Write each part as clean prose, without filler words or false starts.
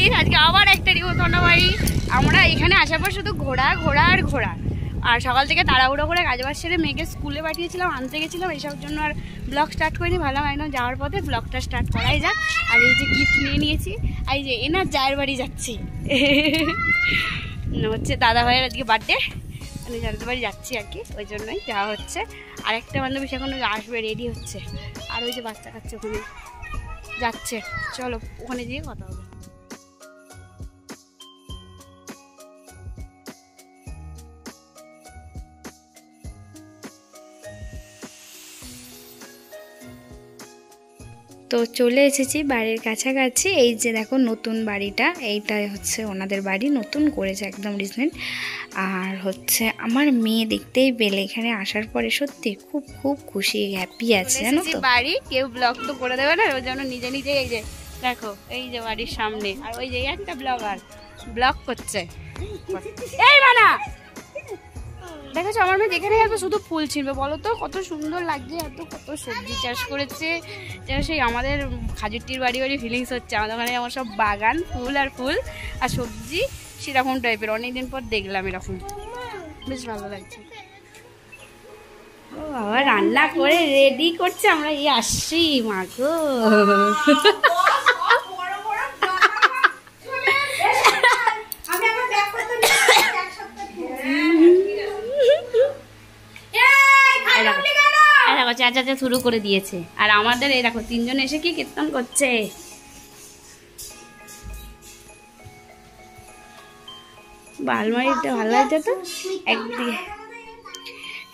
Guys, আজকে আবার একটা নিমন্ত্রণ বাড়ি। আমরা এখানে আসার পর শুধু ঘোরা ঘোরা আর ঘোরা, আর সকাল থেকে তাড়াহুড়ো করে কাজবাজ সেরে মেয়েকে স্কুলে পাঠিয়েছিলাম, আনতে গেছিলাম, এইসব জন্য আর ব্লগ স্টার্ট করিনি। ভালো হয় না, যাওয়ার পথে ব্লগটা স্টার্ট করাই যাক। আর এই যে গিফট নিয়ে নিয়েছি, এই যে এনার জায়ের বাড়ি যাচ্ছি হচ্ছে দাদা ভাইয়ের আজকে বার্থডে, মানে জানতে বাড়ি যাচ্ছি আর কি, ওই জন্যই যাওয়া হচ্ছে। আর একটা বান্ধবী সেখানে আসবে, রেডি হচ্ছে। আর ওই যে বাচ্চা কাচ্চা ওখানে যাচ্ছে, চলো ওখানে গিয়ে কথা হবে। তো চলে এসেছি বাড়ির কাছাকাছি। এই যে দেখো নতুন বাড়িটা, এইটা হচ্ছে ওনাদের বাড়ি, নতুন করেছে একদম রিসেন্ট। আর হচ্ছে আমার মেয়ে দেখতেই পেলে এখানে আসার পরে সত্যি খুব খুব খুশি, হ্যাপি আছে জানো তো। বাড়ি কেউ ব্লগ তো করে দেবে না, ওই জন্য নিজে নিজে এই যে দেখো, এই যে বাড়ির সামনে, আর ওই যে একটা ব্লগার ব্লগ করছে। এই মানা দেখেছো আমার মেয়ে যেখানে যাবে শুধু ফুল ছিঁড়বে, বলো তো কত সুন্দর লাগছে। এত কত সবজি চাষ করেছে, যেন সেই আমাদের খাজুরটির বাড়ি বাড়ি ফিলিংস হচ্ছে। আমাদের ওখানে আমার সব বাগান, ফুল আর ফুল আর সবজি, সেরকম টাইপের। অনেকদিন পর দেখলাম এরকম, বেশ ভালো লাগছে। ও বাবা রান্না করে রেডি করছে, আমরা এই আসছি মাগো। চাচা শুরু করে দিয়েছে, আর আমাদের এই দেখো তিনজন এসে কি কীর্তন করছে। আলমারিটা ভালো লাগছে তো। একদিকে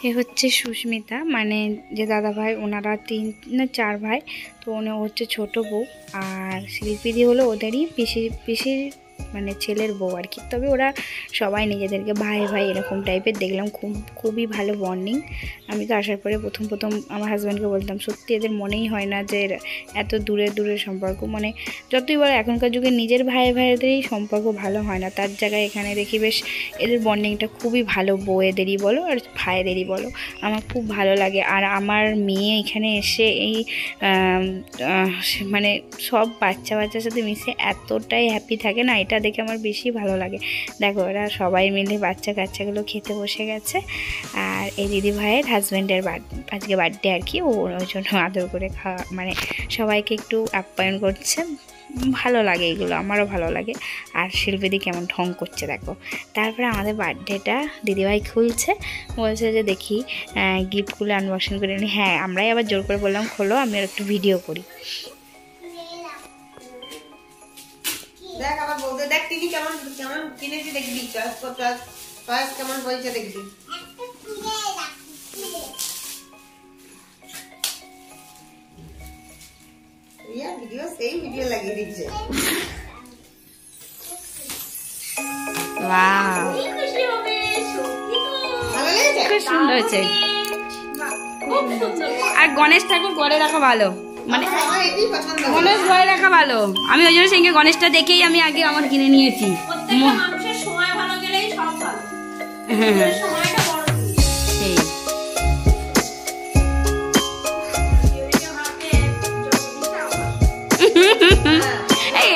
এ হচ্ছে সুস্মিতা, মানে যে দাদা ভাই, ওনারা 3 না 4 ভাই, তো উনি হচ্ছে ছোট বউ। আর শিল্পীদি হলো ওদেরই পিসির মানে ছেলের বউ আর কি। তবে ওরা সবাই নিজেদেরকে ভাই ভাই এরকম টাইপের দেখলাম, খুবই ভালো বন্ডিং। আমি তো আসার পরে প্রথম আমার হাজব্যান্ডকে বলতাম, সত্যি এদের মনেই হয় না যে এত দূরের সম্পর্ক। মানে যতই বলো এখনকার যুগে নিজের ভাই ভাইদেরই সম্পর্ক ভালো হয় না, তার জায়গায় এখানে দেখি বেশ এদের বন্ডিংটা খুবই ভালো, বউয়েদেরই বলো আর ভাইদেরই বলো, আমার খুব ভালো লাগে। আর আমার মেয়ে এখানে এসে এই মানে সব বাচ্চার সাথে মিশে এতটাই হ্যাপি থাকে না, এটা দেখে আমার বেশি ভালো লাগে। দেখো ওরা সবাই মিলে কাচ্চাগুলো খেতে বসে গেছে। আর এই দিদি ভাইয়ের হাজব্যান্ডের আজকে বার্থডে আর কি, ওই জন্য আদর করে খাওয়া, মানে সবাইকে একটু আপ্যায়ন করছে। ভালো লাগে এগুলো, আমারও ভালো লাগে। আর শিল্পীদি কেমন ঢং করছে দেখো। তারপরে আমাদের বার্থডেটা দিদিভাই খুলছে, বলছে যে দেখি গিফটগুলো আনবক্সিং করে নি। হ্যাঁ আমরাই আবার জোর করে বললাম খোলো, আমি আর একটু ভিডিও করি। দেখ আবার বলতে, দেখ টিভি কেমন কেমন কিনেছি দেখবি, চয়েস কেমন হয়েছে দেখবি। ইয়া ভিডিও সেই ভিডিও লাগিয়ে দিচ্ছে। ওয়াও খুব সুন্দর হয়েছে। আর গণেশ ঠাকুর ঘরে রাখা ভালো, মানে গণেশ ঘরে রাখা ভালো। আমি ওই জন্য সেই গণেশটা দেখেই আমি আগে আমার কিনে নিয়েছি।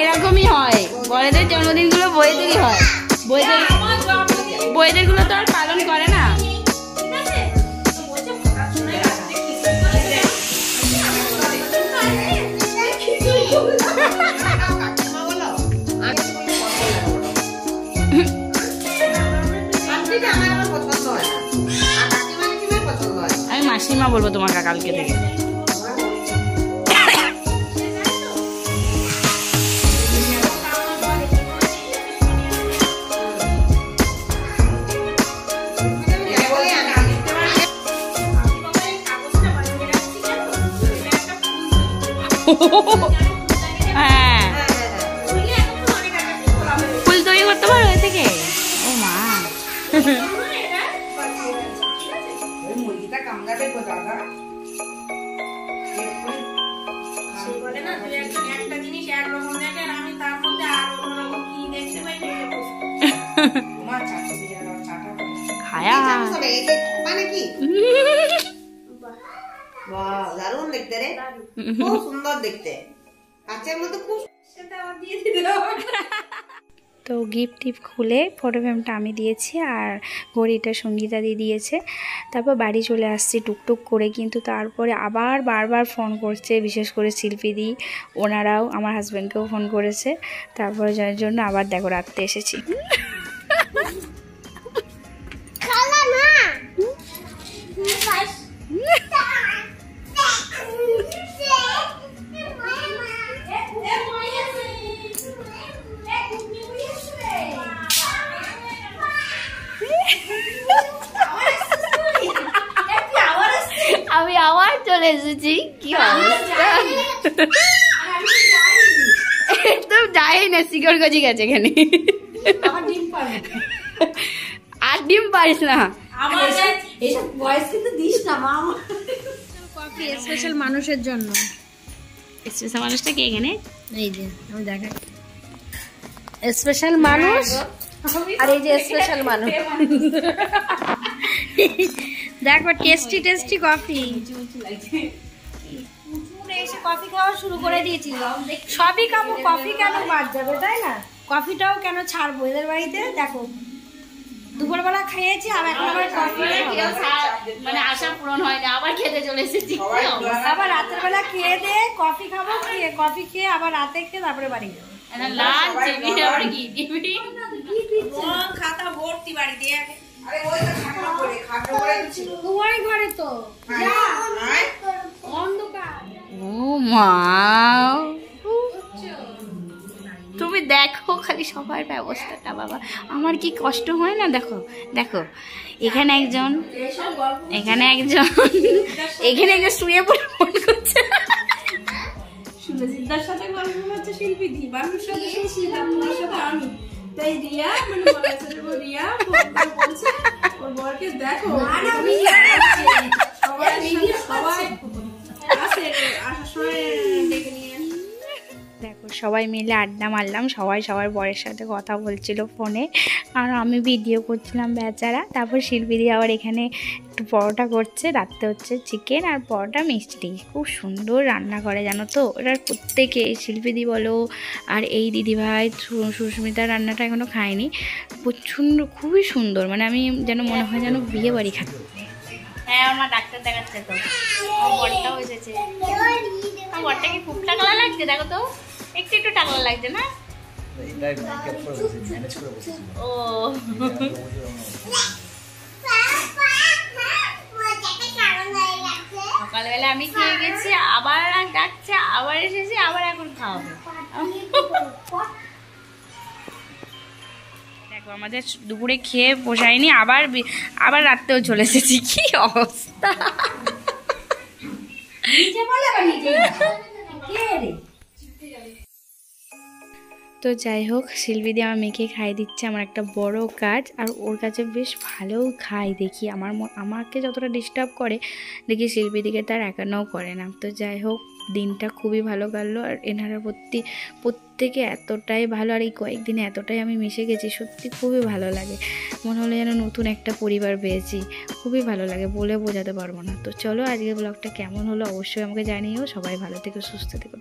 এরকমই হয়, বড়দের জন্মদিনগুলো বইদেরই হয়, বইদের গুলো তো আর পালন করে না। আমি মাসিমা বলবো তোমাকে কালকে থেকে। হ্যাঁ ফুল তৈরি করতে পারো এ থেকে। ও মা খায়া মানে কি দারুণ দেখতে রে, খুব সুন্দর দেখতে, কাছের মধ্যে খুব সেটা দিয়ে দিল। তো গিফট টিফট খুলে ফটো ফ্রেমটা আমি দিয়েছি আর ঘড়িটা সঙ্গীতা দিয়ে দিয়েছে। তারপর বাড়ি চলে আসছি টুকটুক করে, কিন্তু তারপরে আবার বারবার ফোন করছে, বিশেষ করে শিল্পীদি, ওনারাও আমার হাজব্যান্ডকেও ফোন করেছে। তারপরে যার জন্য আবার দেখো রাত্রে এসেছি। আমি আবার চলে এসেছি, কি অবস্থা। একদম যাই না, শিকড় গজি গেছে এখানে। আর ডিম পারিস না, কফি স্পেশাল মানুষের জন্য। স্পেশাল মানুষটা কে এখানে? এই যে আমি দেখাই, স্পেশাল মানুষ আর এই যে স্পেশাল মানুষ। দেখো টেস্টি টেস্টি কফি। এসে কফি খাওয়া শুরু করে দিয়েছি, সবই খাবো, কফি কেন বাদ যাবে তাই না? কফিটাও কেন ছাড়বো এদের বাড়িতে? দেখো দুপুরবেলা খেয়েছি আর এখন আবার কফি, মানে আশা পূরণ হয় না, আবার খেতে চলে এসেছি। আবার রাতের বেলা খেয়ে দে কফি খাবো, খেয়ে কফি খেয়ে আবার রাতে খেয়ে তারপরে বাড়ি যাবো। খাতা ভর্তি বাড়ি দিয়ে। আরে ওই তো খাতা করে খাতা করে ছিল ওই ঘরে তো যা অন্ধকার। ও মা, তুমি দেখো খালি সবার ব্যবস্থাটা, বাবা আমার কি কষ্ট হয় না। দেখো দেখো, এখানে একজন, এখানে একজন, এখানে একজন শুয়ে পড়ে ফোন করছে। সুলজিতার সাথে গল্প করছে শিল্পী দি, বাবুর সাথে শুনছিলাম, তোমার সাথে আমি। তাই রিয়া মানে রিয়া বলছে ওর বরকে দেখো সবাই আসে, আসার সময় ডেকে নিয়ে। দেখো সবাই মিলে আড্ডা মারলাম, সবাই সবার বরের সাথে কথা বলছিল ফোনে, আর আমি ভিডিও করছিলাম বেচারা। তারপর শিল্পীদি আবার এখানে একটু পরোটা করছে, রাত্রে হচ্ছে চিকেন আর পরোটা মিষ্টি। খুব সুন্দর রান্না করে জানো তো, এটার প্রত্যেকে, শিল্পীদি বলো আর এই দিদিভাই সুস্মিতার রান্নাটা এখনও খাইনি, প্রচণ্ড খুবই সুন্দর, মানে আমি যেন মনে হয় যেন বিয়ে বাড়ি খাচ্ছি। হ্যাঁ আমার ডাক্তার দেখাচ্ছে তো, আমার বরটাও এসেছে। আমার বরটা কি খুব টাকলা লাগছে, দেখো তো একটু একটু টাকলা লাগছে না? ও সকালবেলা আমি খেয়ে গেছি, আবার ডাকছে, আবার এসেছি, আবার এখন খাওয়াবে। দেখো আমাদের দুপুরে খেয়ে পোষায়নি, আবার আবার রাত্রেও চলে এসেছি, কি অবস্থা। তো যাই হোক, শিল্পীদি আমার মেয়েকে খাই দিচ্ছে, আমার একটা বড় কাজ, আর ওর কাছে বেশ ভালোও খাই দেখি। আমাকে যতটা ডিস্টার্ব করে দেখি শিল্পীদিকে তার একান্নও করে না। তো যাই হোক, দিনটা খুবই ভালো কাটলো, আর এনারা প্রত্যেকে এতটাই ভালো, আর এই কয়েকদিনে এতটাই আমি মিশে গেছি, সত্যি খুবই ভালো লাগে, মনে হলো যেন নতুন একটা পরিবার পেয়েছি, খুবই ভালো লাগে, বলে বোঝাতে পারবো না। তো চলো আজকের ব্লগটা কেমন হলো অবশ্যই আমাকে জানিও, সবাই ভালো থেকো, সুস্থ থেকো।